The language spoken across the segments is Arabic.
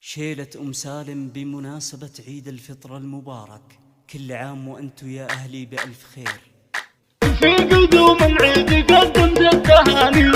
شيلة سالم بمناسبة عيد الفطر المبارك، كل عام وأنتم يا أهلي بألف خير. في قدوم العيد قدمت التهاني،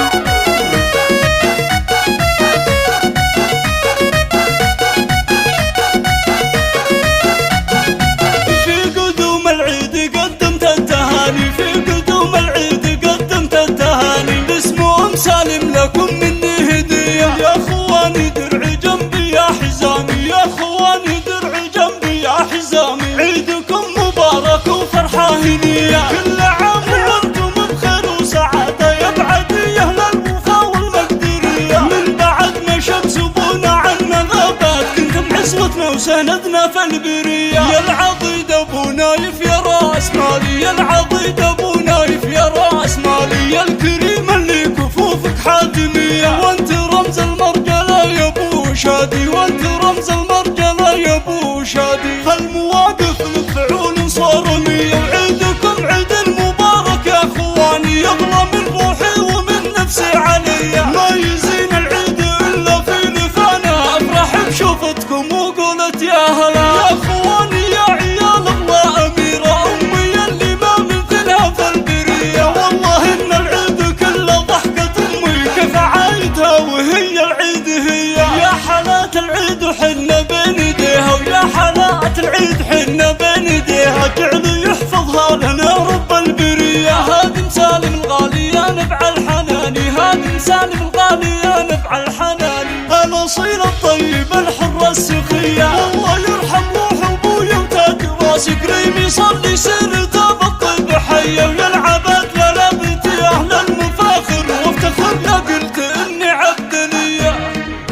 في قدوم العيد قدمت التهاني، في قدوم العيد قدمت التهاني، باسم سالم لكم مني هدية، يا اخواني درعي جنبي يا حزامي، يا اخواني درعي جنبي يا حزامي، عيدكم مبارك وفرحة هنية، كل عام وانتم بخير وسعادة، يا بعدي اهل الوفا والمقدرية، من بعد ما شمس ابونا عنا غابات، كنتم عصمتنا وسندنا في البرية، يا العضيد ابو نايف يا راس مالي، يا العضيد ابو نايف يا راس مالي، يا الكريم اللي كفوفك حاتمية، وانت رمز المرجلة يا ابو شادي، وانت رمز المرجلة يا ابو شادي، هالمواقف لك فعول صارمية، وعيدكم عيد المبارك يا اخواني، يغلى من روحي ومن نفسي عليا، ما يزين العيد الا في لفانا، افرح بشوفتكم وقولت يا هلا، يا اخواني يا عيال الله اميرة، امي اللي ما مثلها في البرية، والله ان العيد كله ضحكة امي، كيف عايدها وهي العيد هي، يا حالات العيد وحنا بين ايديها، ويا حالات العيد حنا بين ايديها، جعل يحفظها لنا رب البرية، هادم سالم الغالي يا نبع الحناني، هادم سالم الغالي يا نبع الحناني، الاصيل الطيب الحر السخية، والله يرحم روح ابويا وتاج راسي، كريم يصلي سيرته بالطيب حية، ويا العباد لبيتي اهل المفاخر، وافتخر لا قلت اني عبد ليا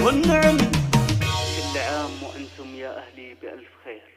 والنعم. كل عام وأنتم يا أهلي بألف خير.